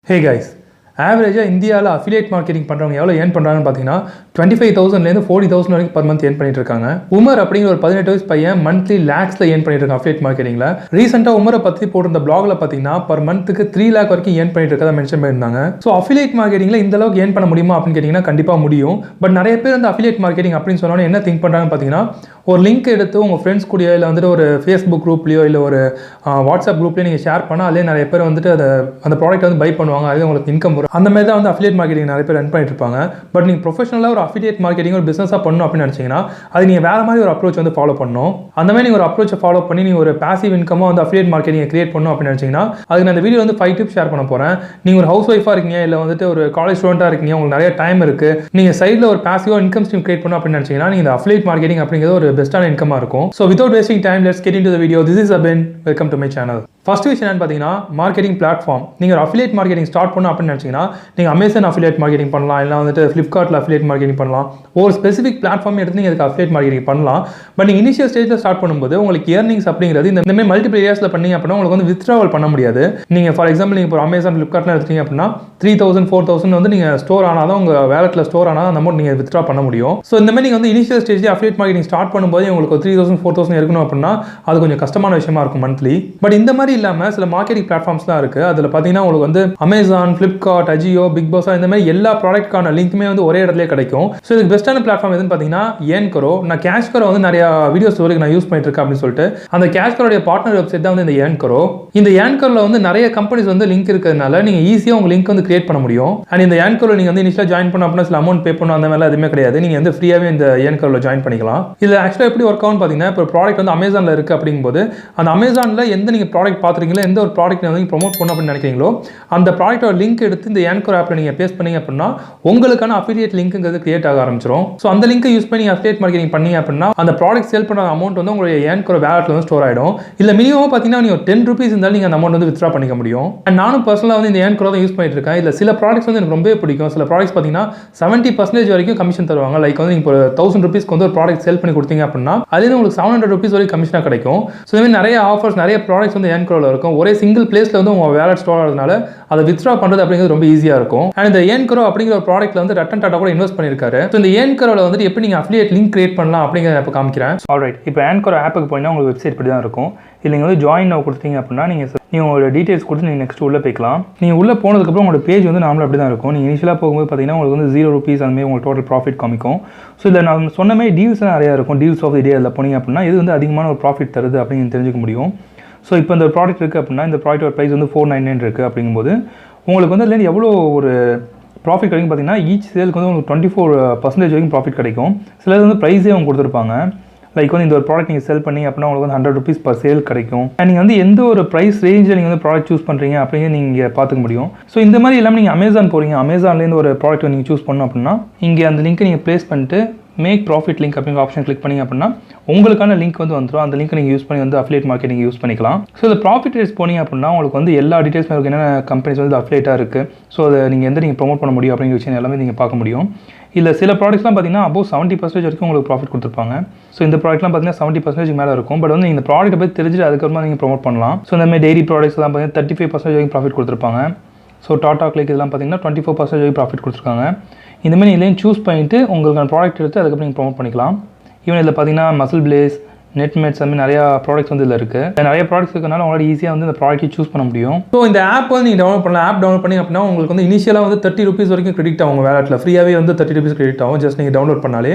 Hey guys, average இந்தியாவில் affiliate marketing பண்ணுறவங்க எவ்வளோ ஏர்ன் பண்ணுறாங்கன்னு பார்த்தீங்கன்னா 25,000 40,000 வரைக்கும் பர் மந்த் ஏர்ன் பண்ணிட்டு இருக்காங்க. உமர் அப்படிங்கிற ஒரு 18 வயசு பையன் மந்த்லி லேக்ஸில் ஏர்ன் பண்ணிட்டு இருக்காங்க அஃபிலியேட் மார்க்கெட்டிங்கில். ரீசெண்டாக உமரை பற்றி போட்டிருந்த பிளாக்ல பார்த்தீங்கன்னா பர் மந்த்துக்கு 3 lakh வரைக்கும் ஏர்ன் பண்ணிட்டு இருக்கதை மென்ஷன் பண்ணியிருந்தாங்க. ஸோ அஃபிலியேட் மார்க்கெட்டிங்கில் இந்த அளவுக்கு ஏர்ன் பண்ண முடியுமா அப்படின்னு கேட்டிங்கன்னா கண்டிப்பாக முடியும். பட் நிறைய பேர் வந்து அஃபிலியேட் மார்க்கெட்டிங் அப்படின்னு சொன்னோன்னே என்ன திங்க் பண்ணுறாங்கன்னு பார்த்தீங்கன்னா ஒரு லிங்க் எடுத்து உங்கள் ஃப்ரெண்ட்ஸ் கூடயோ இல்லை வந்துட்டு ஒரு ஃபேஸ்புக் குரூப்லையோ இல்லை ஒரு வாட்ஸ்அப் குரூப்லேயோ நீங்கள் ஷேர் பண்ணால் அதே நிறைய பேர் வந்துட்டு அந்த ப்ராடக்ட் வந்து பை பண்ணுவாங்க, அதே உங்களுக்கு இன்கம் வரும். அந்த மாதிரி தான் வந்து அஃபிலியேட் மார்க்கெட்டிங் நிறைய பேர் ரன் பண்ணிட்டு இருப்பாங்க. பட் நீங்கள் ப்ரொஃபஷனலாக ஒரு அஃபிலியேட் மார்க்கெட்டிங் ஒரு பிஸ்னஸாக பண்ணணும் அப்படின்னு நினச்சிங்கன்னா அது நீங்கள் வேறு மாதிரி ஒரு அப்ரோச் வந்து ஃபாலோ பண்ணணும். அந்த மாதிரி நீங்கள் ஒரு அப்ரோச்சை ஃபாலோ பண்ணி நீங்கள் ஒரு பாசிவ் இன்கமாக வந்து அஃபிலியேட் மார்க்கெட்டிங் கிரியேட் பண்ணணும் அப்படின்னு நினச்சிங்கன்னா அதுக்கு நான் இந்த வீடியோ வந்து 5 டிப்ஸ் ஷேர் பண்ண போகிறேன். நீங்கள் ஒரு ஹவுஸ் ஒய்ஃபாக இருக்கீங்க இல்லை வந்துட்டு ஒரு காலேஜ் ஸ்டூடெண்ட்டாக இருக்கீங்க, உங்களுக்கு நிறைய டைம் இருக்குது, நீங்கள் சைடில் ஒரு பாசிவாக இன்கம் ஸ்ட்ரீம் கிரியேட் பண்ணணும் அப்படின்னு நினச்சிங்கன்னா நீங்கள் இந்த அஃபிலியேட் மார்க்கெட்டிங் அப்படிங்கிறது ஒரு பெஸ்ட்டான இன்கமாக இருக்கும். So without wasting time, let's get into the video. This is Abin. Welcome to my channel. First விஷயம் என்னன்னு பார்த்தீங்கன்னா மார்க்கெட்டிங் பிளாட்ஃபார்ம். நீங்கள் அஃபிலியேட் மார்க்கெட்டிங் ஸ்டார்ட் பண்ணணும் அப்படின்னு நினச்சிங்கன்னா நீங்கள் அமேசான் அஃபிலியேட் மார்க்கெட்டிங் பண்ணலாம், இல்லை வந்துட்டு ஃப்ளிப்கார்ட்டில் அஃபிலியேட் மார்க்கெட்டிங் பண்ணலாம். ஒரு ஸ்பெசிஃபிக் பிளாட்ஃபார்ம் எடுத்து நீங்கள் அதுக்கு அஃபிலியேட் மார்க்கெட்டிங் பண்ணலாம். பட் நீங்கள் இனிஷியல் ஸ்டேஜில் ஸ்டார்ட் பண்ணும்போது உங்களுக்கு இயர்னிங்ஸ் அப்படிங்கிறது இந்த மாதிரி மல்டிபிள் ஏரியாஸில் பண்ணீங்க அப்படின்னா உங்களுக்கு வந்து வித்ட்ராவல் பண்ண முடியாது. நீங்கள் ஃபார் எக்ஸாம்பிள் நீங்கள் இப்போ அமேசான் ஃப்ளிப்கார்ட்லாம் எடுத்தீங்க அப்படின்னா 3,000 4,000 வந்து நீங்கள் ஸ்டோர் ஆனால் தான் உங்கள் வேலெட்டில் ஸ்டோர் ஆனால் அந்த அமௌண்ட் நீங்கள் வித்ட்ரா பண்ண முடியும். ஸோ இந்த மாதிரி நீங்கள் வந்து இனிஷியல் ஸ்டேஜில் அஃபிலியேட் மார்க்கெட்டிங் ஸ்டார்ட் பண்ணும்போது உங்களுக்கு 3,000 4,000 இருக்கணும் அப்படின்னா அது கொஞ்சம் கஷ்டமான விஷயமா இருக்கும் மந்த்லி. பட் இந்த மாதிரி இல்லாமல் சில மார்க்கெட்டிங் பிளாட்ஃபார்ம்ஸ்லாம் இருக்குது. அதில் பார்த்தீங்கன்னா உங்களுக்கு வந்து அமேசான், ஃப்ளிப்கார்ட், அஜியோ, பிக் பாஸ் இந்த மாதிரி எல்லா ப்ராடக்ட்கான லிங்க்குமே வந்து ஒரே இடத்துல கிடைக்கும். ஸோ இதுக்கு பெஸ்ட்டான பிளாட்ஃபார்ம் எதுன்னு பார்த்தீங்கன்னா Karo. நான் Karo வந்து நிறைய வீடியோஸ் வரைக்கும் நான் யூஸ் பண்ணிட்டு இருக்கேன் அப்படின்னு சொல்லிட்டு அந்த Karoடைய பார்ட்னர் வெப்சைட் தான் வந்து இந்த Karo. இந்த Karoல வந்து நிறைய கம்பெனிஸ் வந்து லிங்க் இருக்கிறதுனால நீங்கள் ஈஸியாக உங்கள் லிங்க் வந்து கிரியேட் பண்ண முடியும். அண்ட் இந்த Karo நீங்கள் வந்து இனிஷியலாக ஜாயின் பண்ண அப்படின்னா சில அமௌண்ட் பே பண்ணணும், அந்த மாதிரி எதுவுமே கிடையாது. நீங்கள் வந்து ஃப்ரீயாகவே இந்த Karoல ஜாயின் பண்ணிக்கலாம். இதில் ஆக்சுவலாக எப்படி ஒர்க் ஆகும்னு பார்த்தீங்கன்னா இப்போ ப்ராடக்ட் வந்து அமேசானில் இருக்குது அப்படிங்கும்போது அந்த அமேசானில் எந்த நீங்கள் ப்ராடக்ட் பார்த்துருக்கீங்களோ எந்த ஒரு ப்ராடக்ட் வந்து நீங்கள் ப்ரொமோட் பண்ணணும் அப்படின்னு நினைக்கிறீங்களோ அந்த ப்ராடக்டோட லிங்க் எடுத்து இந்த Karo ஆப்பில் நீங்கள் பேஸ்ட் பண்ணீங்க அப்படின்னா உங்களுக்கான அஃபிலியேட் லிங்க்ங்கிறது கிரியேட் ஆக ஆரம்பிச்சிடும். ஸோ அந்த லிங்கை யூஸ் பண்ணி அஃபிலியேட் மார்க்கெட்டிங் பண்ணீங்க அப்படின்னா அந்த ப்ராடக்ட் சேல் பண்ணுற அமௌண்ட் வந்து உங்களுடைய Karo வேலெட்டில் வந்து ஸ்டோர் ஆகிடும். இல்லை மினிமம் பார்த்தீங்கன்னா நீங்கள் 10 rupees இருந்தாலும் நீங்கள் அந்த அமௌண்ட் வந்து வித்ட்ரா பண்ணிக்க முடியும். அண்ட் நானும் பர்சனலாக வந்து இந்த Karo தான் யூஸ் பண்ணிட்டு இருக்கேன். இல்லை சில ப்ராடக்ட்ஸ் வந்து எனக்கு ரொம்பவே பிடிக்கும். சில ப்ராடக்ட்ஸ் பார்த்தீங்கன்னா 70% வரைக்கும் கமிஷன் தருவாங்க. லைக் வந்து நீங்கள் ஒரு 1000 rupeesக்கு வந்து ஒரு ப்ராடக்ட் சேல் பண்ணி கொடுத்தீங்க அப்படின்னா அதுலேருந்து உங்களுக்கு 700 rupees வரைக்கும் கமிஷனாக கிடைக்கும். ஸோ இந்த மாதிரி நிறைய ஆஃபர்ஸ் நிறைய ப்ராடக்ட்ஸ் வந்து Karoல இருக்கும். ஒரே சிங்கிள் பிளேஸில் வந்து உங்கள் வேலெட் ஸ்டோர் ஆகிறதுனால அதை வித்ட்ரா பண்ணுறது அப்படிங்கிறது ரொம்ப ஈஸியாக இருக்கும். அண்ட் இந்த Karo அப்படிங்கிற ஒரு ப்ராடக்ட்ல வந்து ரட்டன் டாட்டா கூட இன்வெஸ்ட் பண்ணியிருக்காரு. ஸோ இந்த Karoல வந்துட்டு எப்படி நீங்கள் அஃபிலியேட் லிங்க் கிரியேட் பண்ணலாம் அப்படிங்கிறத இப்போ காமிக்கிறேன். ஆல்ரைட், இப்போ Karo ஆப்புக்கு போயினா உங்களுக்கு வெப்சைட் இப்படி தான் இருக்கும். இல்லை நீங்கள் வந்து ஜாயின் நவ் கொடுத்தீங்க அப்படின்னா நீங்கள் உங்களோட டீட்டெயில்ஸ் கொடுத்து நீங்கள் நெக்ஸ்ட் உள்ளே போய்க்கலாம். நீங்கள் உள்ளே போனதுக்கப்புறம் உங்களோட பேஜ் வந்து நார்மலாக அப்படி தான் இருக்கும். நீங்கள் இனிஷியலாக போகும்போது பார்த்தீங்கன்னா உங்களுக்கு வந்து 0 rupees அந்த மாதிரி உங்களுக்கு டோட்டல் ப்ராஃபிட் காமிக்கும். ஸோ இதில் நான் சொன்ன மாதிரி டீல்ஸ்லாம் நிறையா இருக்கும். டீல்ஸ் ஆஃப் தி டே அதில் போனீங்க அப்படின்னா இது வந்து அதிகமான ஒரு ப்ராஃபிட் தருது அப்படின்னு தெரிஞ்சுக்க முடியும். ஸோ இப்போ இந்த ப்ராடக்ட் இருக்குது அப்படின்னா இந்த ப்ராடக்டோட ப்ரைஸ் வந்து 499 இருக்குது அப்படிங்கும்போது உங்களுக்கு வந்து அதுலேருந்து எவ்வளோ ஒரு ப்ராஃபிட் கிடைக்கும் பார்த்தீங்கன்னா ஈச் சேலுக்கு வந்து உங்களுக்கு 24% வரைக்கும் ப்ராஃபிட் கிடைக்கும். சிலது வந்து ப்ரைஸே அவங்க கொடுத்துருப்பாங்க. லைக் வந்து இந்த ஒரு ப்ராடக்ட் நீங்கள் செல் பண்ணி அப்படின்னா உங்களுக்கு வந்து 100 rupees per சேல் கிடைக்கும். அண்ட் நீங்கள் வந்து எந்த ஒரு ப்ரைஸ் ரேஞ்சில் நீங்கள் வந்து ப்ராடக்ட் சூஸ் பண்ணுறீங்க அப்படிங்கிறது நீங்கள் பார்த்துக்க முடியும். ஸோ இந்த மாதிரி எல்லாமே நீங்கள் அமேசான் போகிறீங்க, அமேசான்லேருந்து ஒரு ப்ராடக்ட் நீங்கள் சூஸ் பண்ணணும் அப்படின்னா இங்கே அந்த லிங்க்கை நீங்கள் ப்ளேஸ் பண்ணிட்டு மேக் ப்ராஃபிட் லிங்க் அப்படிங்கிற ஆப்ஷன் கிளிக் பண்ணிங்க அப்படின்னா உங்களுக்கான லிங்க் வந்து வந்துடும். அந்த லிங்க் நீங்கள் யூஸ் பண்ணி வந்து அஃபிலியேட் மார்க்கெட்டிங் யூஸ் பண்ணிக்கலாம். ஸோ இந்த ப்ராஃபிட் ரேட்ஸ் போனீங்க அப்படின்னா உங்களுக்கு வந்து எல்லா டீட்டெயில்ஸுமே இருக்குது. என்னென்ன கம்பெனிஸ் வந்து அஃபிலியேட்டாக இருக்குது, ஸோ அதை நீங்கள் ப்ரொமோட் பண்ண முடியும் அப்படிங்கிற விஷயம் எல்லாமே நீங்கள் பார்க்க முடியும். இல்லை சில ப்ராடக்ட்ஸ்லாம் பார்த்தீங்கன்னா அபோவ் 70% வரைக்கும் உங்களுக்கு ப்ராஃபிட் கொடுத்துருப்பாங்க. ஸோ இந்த ப்ராடக்ட்லாம் பார்த்தீங்கன்னா 70% மேலே இருக்கும். பட் வந்து இந்த ப்ராடக்ட்டை பற்றி தெரிஞ்சுட்டு அதுக்கப்புறமா நீங்கள் ப்ரொமோட் பண்ணலாம். ஸோ இந்த மாதிரி டெய்ரி ப்ராடக்ட்ஸ்லாம் பார்த்தீங்கன்னா 35% வரைக்கும் ப்ராஃபிட் கொடுத்துருப்பாங்க. ஸோ டாடா கிளிக் இதெல்லாம் பார்த்தீங்கன்னா 24% வரைக்கும் ப்ராஃபிட் கொடுத்துருக்காங்க. இந்த மாதிரி இல்லைன்னு சூஸ் பண்ணிவிட்டு உங்களுக்கான ப்ராடக்ட் எடுத்து அதுக்கப்புறம் நீங்கள் ப்ரொமோட் பண்ணிக்கலாம். ஈவன் இதில் பார்த்தீங்கன்னா மசில் பிளேஸ், நெட்மேட்ஸ் அந்த மாதிரி நிறையா ப்ராடக்ட்ஸ் வந்து இதில் இருக்குது. நிறைய ப்ராடக்ட்ஸ் இருக்கிறனால உங்களால் ஈஸியாக வந்து இந்த ப்ராடக்ட்டை சூஸ் பண்ண முடியும். ஸோ இந்த ஆப் வந்து நீங்கள் டவுன்லோட் பண்ணலாம். ஆப் டவுன்லோட் பண்ணி அப்படின்னா உங்களுக்கு வந்து இனிஷியலாக வந்து 30 rupees வரைக்கும் கிரெடிட் ஆகும். வேலெட்டில் ஃப்ரீயாகவே வந்து 30 rupees கிரெடிட் ஆகும். ஜஸ்ட் நீங்கள் டவுன்லோட் பண்ணாலே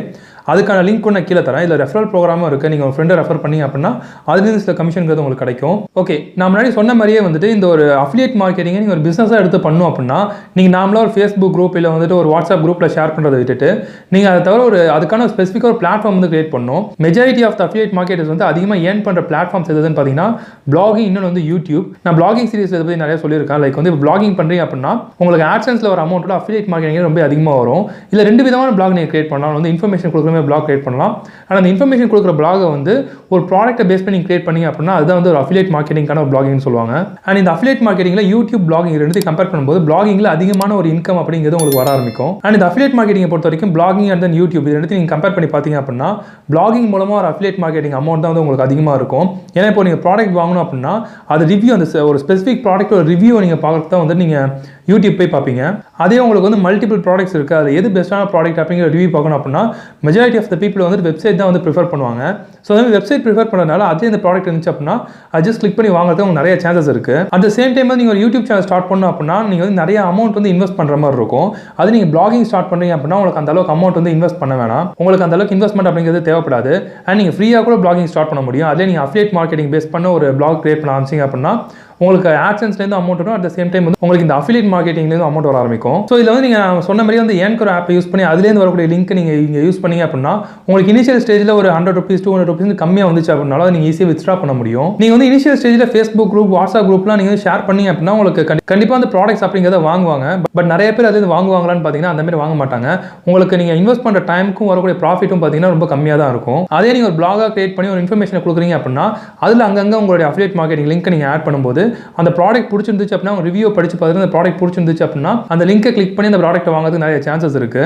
அதுக்கான லிங்க் நான் கீழே தரேன். இதில் ரெஃபரல் ப்ரோக்ராமும் இருக்குது. நீங்கள் ஒரு ஃப்ரெண்டை ரெஃபர் பண்ணி அப்படின்னா அதுலேருந்து சில கமிஷன்கிறது உங்களுக்கு கிடைக்கும். ஓகே, நான் முன்னாடி சொன்ன மாதிரியே வந்துட்டு இந்த ஒரு அஃபிலியேட் மார்க்கெட்டிங்கை நீங்கள் ஒரு பிஸ்னஸாக எடுத்து பண்ணணும் அப்படின்னா நீங்கள் நார்மலாக ஒரு ஃபேஸ்புக் குரூப் இல்லை வந்துட்டு ஒரு வாட்ஸ்அப் குரூப்பில் ஷேர் பண்ணுறதை விட்டுட்டு நீங்கள் அதை தவிர ஒரு அதுக்கான ஸ்பெசிஃபிக்காக ஒரு பிளாட்ஃபார்ம் வந்து கிரியேட் பண்ணணும். Majority of the affiliate marketers வந்து அதிகமாக ஏர்ன் பண்ணுற பிளாட்ஃபார்ம்ஸ் எதுன்னு பார்த்தீங்கன்னா பிளாகிங், இன்னொன்று வந்து யூடியூப். நான் பிளாகிங் சீரிஸ் இதை பற்றி நிறைய சொல்லியிருக்கேன். லைக் வந்து பிளாகிங் பண்ணுறீங்க அப்படின்னா உங்களுக்கு ஆட்சன்ஸில் ஒரு அமௌண்ட்டோட அஃபிலியேட் மார்க்கெட்டிங் ரொம்ப அதிகமாக வரும். இல்லை 2 விதமான பிளாக் நீங்கள் கிரியேட் பண்ணலாம். வந்து இன்ஃபர்மேஷன் கொடுக்குற மாதிரி பிளாக் கிரியேட் பண்ணலாம். ஆனால் அந்த இன்ஃபர்மேஷன் கொடுக்குற பிளாகை வந்து ஒரு ப்ராடக்ட்டை பேஸ் பண்ணி கிரியேட் பண்ணி அப்படின்னா அதுதான் வந்து ஒரு அஃபிலியேட் மார்க்கெட்டிங்கான ஒரு பிளாகிங்னு சொல்லுவாங்க. அண்ட் இந்த அஃபிலியேட் மார்க்கெட்டிங்கில் யூடியூப் பிளாகிங் ரெண்டு கம்பேர் பண்ணும்போது பிளாகிங்கில் அதிகமான ஒரு இன்கம் அப்படிங்கிறது உங்களுக்கு வர ஆரம்பிக்கும். அண்ட் இந்த அஃபிலியேட் மார்க்கெட்டிங்கை பொறுத்த வரைக்கும் பிளாகிங் அண்ட் தென் யூடியூப் இது ரெண்டு நீங்கள் கம்பேர் பண்ணி பார்த்தீங்க அப்படின்னா பிளாகிங் மூலமாக ஒரு அஃபிலியேட் மார்க்கெட்டிங் அமௌண்ட் தான் வந்து உங்களுக்கு அதிகமாக இருக்கும். ஏன்னா இப்போ நீங்கள் ப்ராடக்ட் வாங்கணும் அப்படின்னா அது ரிவ்யூ அந்த ஒரு ஸ்பெசிஃபிக் ப்ராடக்ட் ஒரு ரிவ்யூ நீங்கள் பார்க்குறது தான் வந்து நீங்கள் யூடியூப் போய் பார்ப்பீங்க. அதே உங்களுக்கு வந்து மல்டிபிள் ப்ராடக்ட்ஸ் இருக்குது, அது எது பெஸ்ட்டான ப்ராடக்ட் அப்படிங்கிற ரிவ்யூ பார்க்கணும் அப்படின்னா மெஜாரிட்டி ஆஃப் த பீப்புள் வந்து வெப்சைட் தான் வந்து ப்ரிஃபர் பண்ணுவாங்க. ஸோ அதே வெப்சைட் ப்ரிஃபர் பண்ணுறதுனால அதே இந்த ப்ராடக்ட் இருந்துச்சு அப்படின்னா அது ஜஸ்ட் கிளிக் பண்ணி வாங்குறதுக்கு உங்களுக்கு நிறைய சான்சஸ் இருக்குது. அட் த சேம் டைம் வந்து நீங்கள் ஒரு யூடியூப் சேனல் ஸ்டார்ட் பண்ணணும் அப்படின்னா நீங்கள் வந்து நிறைய அமௌண்ட் வந்து இன்வெஸ்ட் பண்ணுற மாதிரி இருக்கும். அது நீங்கள் பிளாகிங் ஸ்டார்ட் பண்ணுறீங்க அப்படின்னா உங்களுக்கு அந்த அளவுக்கு அமௌண்ட் வந்து இன்வெஸ்ட் பண்ண வேணாம். உங்களுக்கு அந்த அளவுக்கு இன்வெஸ்ட்மெண்ட் அப்படிங்கிறது தேவைப்படாது. அண்ட் நீங்கள் ஃப்ரீயாக கூட பிளாகிங் ஸ்டார்ட் பண்ண முடியும். அதிலே நீங்கள் அஃபிலியேட் மார்க்கெட்டிங் பேஸ் பண்ண ஒரு பிளாக் கிரியேட் பண்ண ஆரம்பிச்சிங்க அப்படின்னா உங்களுக்கு ஆட்சன்ஸ்லேருந்து அமௌண்ட் வரும். அட் த சேம் டைம் வந்து உங்களுக்கு இந்த அஃபிலியேட் மார்க்கெட்டிங்லேருந்து அமௌண்ட் வர ஆரம்பிக்கும். ஸோ இதில் வந்து நீங்கள் சொன்ன மாதிரி வந்து ஏன்கர் ஆப்பை யூஸ் பண்ணி அதுலேருந்து வரக்கூடிய லிங்க் நீங்கள் இங்கே யூஸ் பண்ணீங்க அப்படின்னா உங்களுக்கு இனிஷியல் ஸ்டேஜில் ஒரு ₹100 ₹200 கம்மியாக வந்துச்சு அப்படின்னாலும் நீங்கள் ஈஸியாக வித்ட்ரா பண்ண முடியும். நீங்கள் வந்து இனிஷியல் ஸ்டேஜில் ஃபேஸ்புக் குரூப், வாட்ஸ்அப் குரூப்லாம் நீங்கள் ஷேர் பண்ணி அப்படின்னா உங்களுக்கு கண்டிப்பாக அந்த ப்ராடக்ட்ஸ் அப்படிங்கிறத வாங்குவாங்க. பட் நிறைய பேர் அது வாங்குவாங்களான்னு பார்த்தீங்கன்னா அந்த மாதிரி வாங்க மாட்டாங்க. உங்களுக்கு நீங்கள் இன்வெஸ்ட் பண்ணுற டைமுக்கும் வரக்கூடிய ப்ராஃபிட்டும் பார்த்தீங்கன்னா ரொம்ப கம்மியாக தான் இருக்கும். அதே நீங்கள் ஒரு பிளாகாக கிரியேட் பண்ணி ஒரு இன்ஃபர்மேஷனை கொடுக்குறீங்க அப்படின்னா அதில் அங்கங்கே உங்களுடைய அஃபிலியேட் மார்க்கெட்டிங் லிங்க் நீங்கள் ஆட் பண்ணும்போது அந்த ப்ராடக்ட் பிடிச்சிருந்துச்சு அப்படின்னா உங்க ரிவ்யூ படிச்சு பார்த்துட்டு அந்த ப்ராடக்ட் பிடிச்சிருந்துச்சு அப்படின்னா அந்த லிங்கை கிளிக் பண்ணி அந்த ப்ராடக்ட்டை வாங்குறதுக்கு நிறைய சான்சஸ் இருக்கு.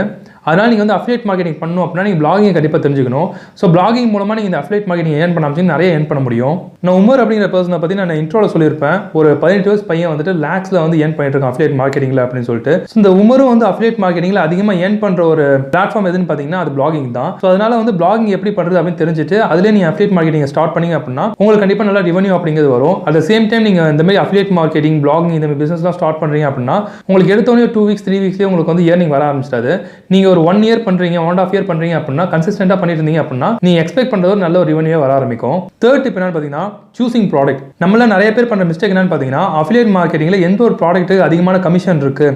அதனால் நீங்கள் வந்து அஃபிலியேட் மார்க்கெட்டிங் பண்ணணும் அப்படின்னா நீங்கள் பிளாகிங் கண்டிப்பாக தெரிஞ்சுக்கணும். ஸோ பிளாகிங் மூலமாக நீங்கள் இந்த அஃபிலியேட் மார்க்கெட்டிங் ஏர்ன் பண்ண ஆரம்பிச்சு நிறைய ஏர்ன் பண்ண முடியும். நான் உமர் அப்படிங்கிற பர்சனை பற்றி நான் இன்ட்ரோல சொல்லியிருப்பேன். ஒரு 18 வயசு பையன் வந்துட்டு லேக்ஸில் வந்து ஏர்ன் பண்ணிட்டு இருக்கான் அஃபிலியேட் மார்க்கெட்டிங்கில் அப்படின்னு சொல்லிட்டு. இந்த உமரும் வந்து அஃபிலியேட் மார்க்கெட்டிங்கில் அதிகமாக ஏர்ன் பண்ணுற ஒரு பிளாட்ஃபார்ம் எதுன்னு பார்த்தீங்கன்னா அது பிளாகிங் தான். ஸோ அதனால வந்து பிளாகிங் எப்படி பண்ணுறது அப்படின்னு தெரிஞ்சுட்டு அதிலே நீங்கள் அஃபிலியேட் மார்க்கெட்டிங் ஸ்டார்ட் பண்ணீங்க அப்படின்னா உங்களுக்கு கண்டிப்பாக நல்லா ரெவன்யூ அப்படிங்கிறது வரும். அட் த சேம் டைம் நீங்கள் இந்த மாதிரி அஃபிலியேட் மார்க்கெட்டிங், பிளாகிங் இந்த மாதிரி பிசினஸ்லாம் ஸ்டார்ட் பண்ணுறீங்க அப்படின்னா உங்களுக்கு எடுத்தோடனே 2 வீக்ஸ் 3 வீக்ஸ்லேயே உங்களுக்கு வந்து ஏர்னிங் வர ஆரம்பிச்சிட்டாது. நீங்கள் ஒரு 1 இயர் பண்ணுறீங்க, 1.5 இயர் பண்றீங்க அப்படின்னா கன்சிஸ்டன்ட்டா பண்ணிட்டு இருந்தீங்க அப்படின்னா நீங்க எக்ஸ்பெக்ட் பண்றது ஒரு நல்ல ஒரு ரெவென்யூ வர ஆரம்பிக்கும். தேர்ட் டிப் என்னன்னு பாத்தீங்கன்னா சூசிங் ப்ராடக்ட். நம்மள நிறைய பேர் பண்ற மிஸ்டேக் என்னன்னு பாத்தீங்கன்னா அஃபிலியேட் மார்க்கெட்டிங்ல எந்த ஒரு ப்ராடக்ட்டுக்கு அதிகமான கமிஷன் இருக்கு,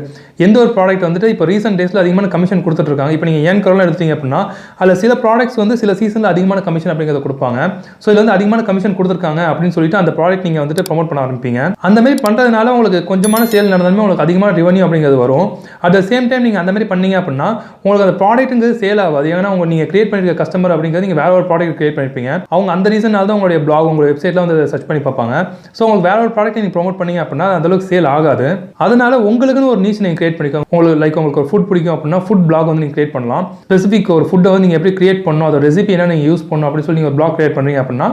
எந்த ஒரு ப்ராடக்ட் வந்துட்டு இப்போ ரீசென்ட் டேஸ்ல அதிகமான கமிஷன் கொடுத்துட்டு இருக்காங்க. இப்போ நீங்க ஏன் கரோலாம் எடுத்தீங்க அப்படின்னா அதுல சில ப்ராடக்ட்ஸ் வந்து சில சீசன்ல அதிகமான கமிஷன் அப்படிங்கிறத கொடுப்பாங்க. ஸோ இதுல வந்து அதிகமான கமிஷன் கொடுத்துருக்காங்க அப்படின்னு சொல்லிட்டு அந்த ப்ராடக்ட் நீங்க வந்துட்டு ப்ரமோட் பண்ண ஆரம்பிப்பீங்க. அந்த மாதிரி பண்றதுனால உங்களுக்கு கொஞ்சமான சேல் நடந்தாலுமே உங்களுக்கு அதிகமான ரெவென்யூ அப்படிங்கிறது வரும். அட் த சேம் டைம் நீங்க அந்த மாதிரி பண்ணீங்க அப்படின்னா உங்களுக்கு அந்த ப்ராடக்ட்ங்கிறது சேல் ஆகாது. ஏன்னா நீங்க கிரியேட் பண்ணிருக்க கஸ்டமர் அப்படிங்கிறது நீங்க வேற ஒரு ப்ராடக்ட் கிரியேட் பண்ணிருப்பீங்க. அவங்க அந்த ரீசனால தான் உங்களுடைய பிளாக், உங்களுடைய வெப்சைட்ல வந்து சர்ச் பண்ணி பார்ப்பாங்க. ஸோ உங்களுக்கு வேற ஒரு ப்ராடக்ட் நீங்க ப்ரமோட் பண்ணீங்க அப்படின்னா அந்த அளவுக்கு சேல் ஆகாது. அதனால உங்களுக்குன்னு ஒரு நீச் நீங்க கிரியேட் பண்ணிக்கோங்க. உங்களுக்கு ஒரு ஃபுட் பிடிக்கும் அப்படின்னா ஃபுட் பிளாக் வந்து நீங்க கிரியேட் பண்ணலாம். ஸ்பெசிஃபிக் ஒரு ஃபுட்டை வந்து நீங்க எப்படி கிரியேட் பண்ணணும், அதோட ரெசிபி என்ன நீங்க யூஸ் பண்ணணும் அப்படின்னு சொல்லி நீங்க பிளாக் கிரியேட் பண்றீங்க அப்படின்னா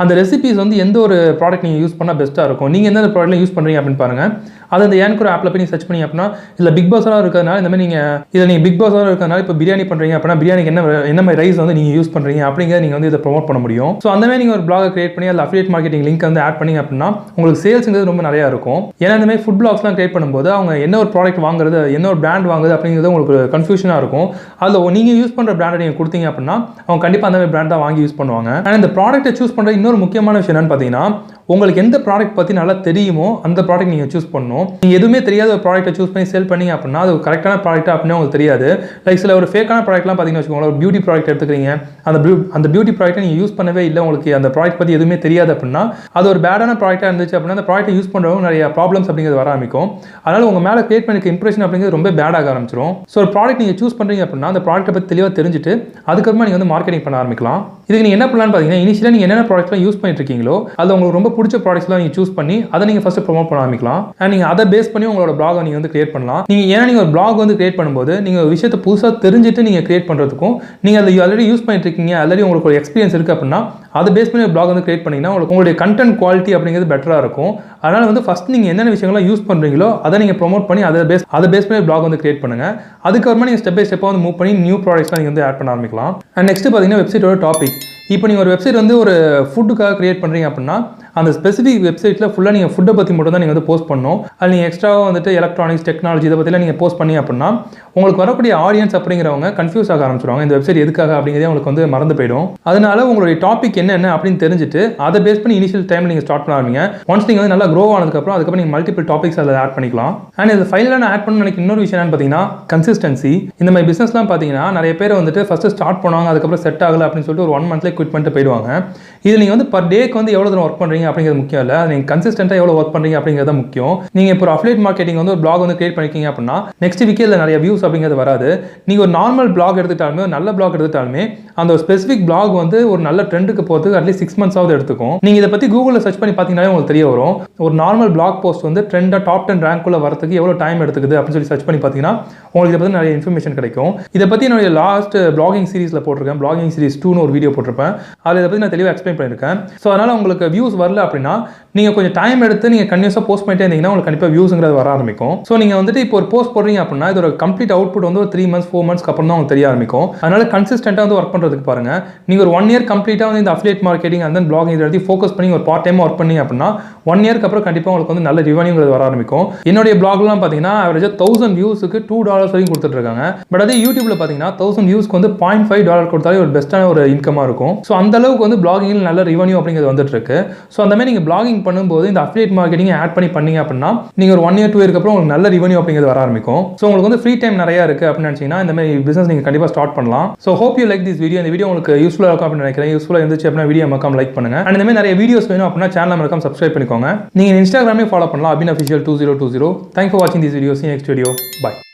அந்த ரெசிபிஸ் வந்து எந்த ஒரு ப்ராடக்ட் நீங்கள் யூஸ் பண்ணால் பெஸ்ட்டாக இருக்கும், நீங்கள் எந்த ப்ராடக்ட்ல யூஸ் பண்ணுறீங்க அப்படின்னு பாருங்கள். அது அந்த ஏன்கர் ஆப்பில் போய் நீங்கள் சர்ச் பண்ணி அப்படின்னா இல்லை பிக் பாஸாக இருக்கிறதுனால இந்த மாதிரி நீங்கள் பிக் பாஸாக இருக்கிறதுனால இப்போ பிரியாணி பண்ணுறீங்க அப்படின்னா பிரியாணிக்கு என்ன மாதிரி ரைஸ் வந்து நீங்கள் யூஸ் பண்ணுறீங்க அப்படிங்கிறத நீங்கள் வந்து இதை ப்ரொமோட் பண்ண முடியும். ஸோ அந்த மாதிரி நீங்கள் ஒரு பிளாகை கிரியேட் பண்ணி அதில் அஃபிலியேட் மார்க்கெட்டிங் லிங்க் வந்து ஆட் பண்ணி அப்படின்னா உங்களுக்கு சேல்ஸுங்கிறது ரொம்ப நிறையா இருக்கும். ஏன்னா இந்த மாதிரி ஃபுட் பிளாக்ஸ்லாம் கிரியேட் பண்ணும்போது அவங்க என்ன ஒரு ப்ராடக்ட் வாங்குறது, என்ன ஒரு பிராண்ட் வாங்குறது அப்படிங்கிறது உங்களுக்கு கன்ஃபியூஷனாக இருக்கும். அதில் நீங்கள் யூஸ் பண்ணுற பிராண்டை நீங்கள் கொடுத்தீங்க அப்படின்னா அவங்க கண்டிப்பாக அந்த மாதிரி பிராண்ட் தான் வாங்கி யூஸ் பண்ணுவாங்க. ஆனால் இந்த ப்ராடக்ட்டை சூஸ் பண்ணுற இன்னொரு முக்கியமான விஷயம் என்னன்னு பார்த்தீங்கன்னா உங்களுக்கு எந்த ப்ராடக்ட் பற்றி நல்லா தெரியுமோ அந்த ப்ராடக்ட் நீங்கள் சூஸ் பண்ணணும். நீங்கள் எதுவுமே தெரியாத ஒரு ப்ராடக்ட்டை சூஸ் பண்ணி சேல் பண்ணீங்க அப்படின்னா அது கரெக்டான ப்ராடக்ட் அப்படின்னு உங்களுக்கு தெரியாது. லைக் சில ஒரு ஃபேக்கான ப்ராடக்ட்லாம் பார்த்தீங்கன்னு வச்சுக்கோங்களேன், ஒரு பியூட்டி ப்ராடக்ட் எடுத்துக்கிறீங்க, அந்த பியூட்டி ப்ராடக்ட்டை நீங்கள் யூஸ் பண்ணவே இல்லை, உங்களுக்கு அந்த ப்ராடக்ட் பற்றி எதுவுமே தெரியாது அப்படின்னா அது ஒரு பேடான ப்ராடக்டாக இருந்துச்சு அப்படின்னா அந்த ப்ராடக்ட்டை யூஸ் பண்ணுறவங்க நிறைய ப்ராப்ளம்ஸ் அப்படிங்கிறது வர ஆரம்பிக்கும். அதனால் உங்கள் மேலே கிரியேட் பண்ணிக்க இம்ப்ரெஷன் அப்படிங்கிறது ரொம்ப பேடாக ஆரம்பிச்சிடும். ஸோ ஒரு ப்ராடக்ட் நீங்கள் சூஸ் பண்ணுறீங்க அப்படின்னா அந்த ப்ராடக்ட்டை பற்றி தெளிவாக தெரிஞ்சுட்டு அதுக்கப்புறமா நீங்கள் வந்து மார்க்கெட்டிங் பண்ண ஆரம்பிக்கலாம். இதுக்கு நீங்கள் என்ன பண்ணலான்னு பார்த்தீங்கன்னா இனிஷியலாக நீங்கள் என்னென்ன ப்ராடக்ட்லாம் யூஸ் பண்ணிட்டு இருக்கீங்களோ அது உங்களுக்கு ரொம்ப பிடிச்ச ப்ராடக்ட்ஸ்லாம் நீங்கள் சூஸ் பண்ணி அதை நீங்கள் ஃபர்ஸ்ட் ப்ரொமோட் பண்ண ஆரம்பிக்கலாம். அண்ட் நீங்கள் அதை பேஸ் பண்ணி உங்களோட பிளாகை நீங்கள் வந்து கிரியேட் பண்ணலாம். நீங்கள் ஒரு பிளாக் வந்து கிரியேட் பண்ணும்போது நீங்கள் ஒரு விஷயத்தை புதுசாக தெரிஞ்சுட்டு நீங்கள் கிரியேட் பண்ணுறதுக்கும் நீங்கள் அதை ஆல்ரெடி யூஸ் பண்ணிட்டு இருக்கீங்க, ஆல்ரெடி உங்களுக்கு ஒரு எக்ஸ்பீரியன்ஸ் இருக்குது அப்படின்னா அதை பேஸ் பண்ணி ஒரு பிளாக் வந்து கிரியேட் பண்ணிங்கன்னா உங்களுடைய கண்டென்ட் குவாலிட்டி அப்படிங்கிறது பெட்டராக இருக்கும். அதனால் வந்து ஃபஸ்ட் நீங்கள் என்னென்ன விஷயங்கள்லாம் யூஸ் பண்ணுறீங்களோ அதை நீங்கள் ப்ரொமோட் பண்ணி அதை பேஸ் பண்ணி பிளாக் வந்து கிரியேட் பண்ணுங்கள். அதுக்கப்புறமா நீங்கள் ஸ்டெப் பை ஸ்டெப்பாக வந்து மூவ் பண்ணி நியூ ப்ராடக்ட்ஸ்லாம் நீங்கள் வந்து ஆட் பண்ண ஆரம்பிக்கலாம். அண்ட் நெக்ஸ்ட் பார்த்தீங்கன்னா வெப்சைட்டோட டாபிக். இப்போ நீங்கள் ஒரு வெப்சைட் வந்து ஒரு ஃபுட்டுக்காக கிரியேட் பண்ணுறீங்க அப்படின்னா அந்த ஸ்பெசிஃபிக் வெப்சைட்டில் ஃபுல்லாக நீங்கள் ஃபுட்டை பற்றி மட்டும் தான் நீங்கள் வந்து போஸ்ட் பண்ணணும். அது நீங்கள் எக்ஸ்ட்ராவாக வந்துட்டு எலக்ட்ரானிக்ஸ், டெக்னாலஜி இதை பற்றிலாம் நீங்கள் போஸ்ட் பண்ணி அப்படின்னா உங்களுக்கு வரக்கூடிய ஆடியன்ஸ் அப்படிங்கிறவங்க கன்ஃபியூஸ் ஆக ஆரம்பிச்சிடுவாங்க. இந்த வெப்சைட் எதுக்காக அப்படிங்கிறதே உங்களுக்கு வந்து மறந்து போயிடும். அதனால உங்களுடைய டாபிக் என்னென்ன அப்படின்னு தெரிஞ்சுட்டு அதை பேஸ் பண்ணி இனிஷியல் டைம் நீங்கள் ஸ்டார்ட் பண்ணாதீங்க. ஒன்ஸ் நீங்கள் வந்து நல்லா க்ரோ ஆனதுக்கப்புறம் அதுக்கப்புறம் நீங்கள் மல்டிபிள் டாபிக்ஸ் அதில் ஆட் பண்ணிக்கலாம். அண்ட் இது ஃபைனலாக நான் ஆட் பண்ண நினைக்கிற இன்னொரு விஷயம் என்னன்னு பார்த்தீங்கன்னா கன்சிஸ்டன்சி. இந்த மாதிரி பிஸ்னஸ்லாம் பார்த்தீங்கன்னா நிறைய பேர் வந்துட்டு ஃபஸ்ட்டு ஸ்டார்ட் பண்ணுவாங்க, அதுக்கப்புறம் செட் ஆகலை அப்படின்னு சொல்லிட்டு ஒரு 1 மந்த்லேயே குவிட் பண்ணிட்டு போயிடுவாங்க. இது நீங்கள் வந்து பர் டேக்கு வந்து எவ்வளோ தூரம் ஒர்க் பண்ணுறீங்க அப்படிங்கிறது முக்கியம் இல்லை, நீங்கள் கன்சிஸ்டன்ட்டாக எவ்வளோ ஒர்க் பண்ணுறீங்க அப்படிங்கிறது முக்கியம். நீங்கள் இப்போ ஒரு அஃபிலியேட் மார்க்கெட்டிங் வந்து ஒரு பிளாக் வந்து கிரியேட் பண்ணிக்கிங்க அப்படின்னா நெக்ஸ்ட் வீக்கே இல்லை நிறைய வியூஸ் அப்படிங்கிறது வராது. நீங்கள் ஒரு நார்மல் பிளாக் எடுத்துட்டாலுமே, ஒரு நல்ல பிளாக் எடுத்துட்டாலுமே அந்த ஒரு ஸ்பெசிஃபிக் பிளாக் வந்து ஒரு நல்ல ட்ரெண்டுக்கு போகிறதுக்கு அட்லீஸ்ட் 6 மந்த்ஸாவது எடுத்துக்கும். நீங்கள் இதை பற்றி கூகுளில் சர்ச் பண்ணி பார்த்தீங்கன்னாலே உங்களுக்கு தெரிய வரும். ஒரு நார்மல் பிளாக் போஸ்ட் வந்து ட்ரெண்டாக டாப் 10 ரேங்க்குள்ளே வரதுக்கு எவ்வளோ டைம் எடுத்துக்குது அப்படின்னு சொல்லி சர்ச் பண்ணி பார்த்தீங்கன்னா உங்களுக்கு இதை பற்றி நிறைய இன்ஃபர்மேஷன் கிடைக்கும். இதை பற்றி என்னுடைய லாஸ்ட் பிளாகிங் சீரிஸில் போட்டிருக்கேன், பிளாகிங் சீரிஸ் 2ன்னு ஒரு வீடியோ போட்டிருப்பேன். அதில் இதை பற்றி நான் தெளிவாக எக்ஸ்பிளைன் பண்ணியிருக்கேன். ஸோ அதனால் உங்களுக்கு வியூஸ் வரல வரல அப்படின்னா நீங்கள் கொஞ்சம் டைம் எடுத்து நீங்கள் கன்யூஸாக போஸ்ட் பண்ணிட்டே இருந்தீங்கன்னா உங்களுக்கு கண்டிப்பாக வியூஸுங்கிறது வர ஆரம்பிக்கும். ஸோ நீங்கள் வந்துட்டு இப்போ ஒரு போஸ்ட் போடுறீங்க அப்படின்னா இதோட கம்ப்ளீட் அவுட்புட் வந்து ஒரு 3 months 4 months அப்புறம் தான் உங்களுக்கு தெரிய ஆரம்பிக்கும். அதனால கன்சிஸ்டன்ட்டாக வந்து ஒர்க் பண்ணுறதுக்கு பாருங்க. நீங்கள் ஒரு 1 year கம்ப்ளீட்டாக வந்து இந்த affiliate marketing and then blogging இதை எடுத்து ஃபோக்கஸ் பண்ணி ஒரு பார்ட் டைமாக ஒர்க் பண்ணி அப்படின்னா 1 yearக்கு அப்புறம் கண்டிப்பாக உங்களுக்கு வந்து நல்ல ரெவன்யூங்கிறது வர ஆரம்பிக்கும். என்னுடைய பிளாக்லாம் பார்த்தீங்கன்னா ஆவரேஜாக 1000 வியூஸுக்கு $2 வரைக்கும் கொடுத்துட்ருக்காங்க. பட் அதே யூடியூப்ல பார்த்தீங்கன்னா 1000 வியூஸ்க்கு வந்து $0.5 கொடுத்தாலே ஒரு பெஸ்ட்டான ஒரு இன்கமாக இருக்கும். ஸோ அந்த அளவுக்கு வந்து பிளாகிங்கில் நல்ல ரெவன்யூ அப்படிங்கிறது வந்துட்டு இருக்கு. ஸோ அந்த மாதிரி நீங்கள் பிளாகிங் பண்ணும்போது இந்த அஃபிலியேட் மார்க்கெட்டிங் ஆட் பண்ணீங்க அப்படின்னா நீங்கள் ஒரு 1 year 2 yearக்கு அப்புறம் உங்களுக்கு நல்ல ரெவன்யூ அப்படிங்கிறது வர ஆரம்பிக்கும். ஸோ உங்களுக்கு வந்து ஃப்ரீ டைம் நிறைய இருக்கு அப்படின்னு நினைச்சீங்கன்னா இந்த மாதிரி பிசினஸ் நீங்கள் கண்டிப்பாக ஸ்டார்ட் பண்ணலாம். So hope you like this video. இந்த வீடியோ உங்களுக்கு யூஸ்ஃபுல்லாக இருக்கும் அப்படின்னு நினைக்கிறேன். யூஸ்ஃபுல்லாக இருந்துச்சு அப்படின்னா வீடியோ மறக்காம லைக் பண்ணுங்க. அண்ட் இந்த மாதிரி நிறைய வீடியோஸ் வேணும் அப்படின்னா சேனல் மறக்காம சப்ஸ்கிரைப் பண்ணிக்கோங்க. நீங்கள் இன்ஸ்டாகிராமே ஃபாலோ பண்ணலாம் abin official 2020. Thanks for watching this video. See you next video. Bye.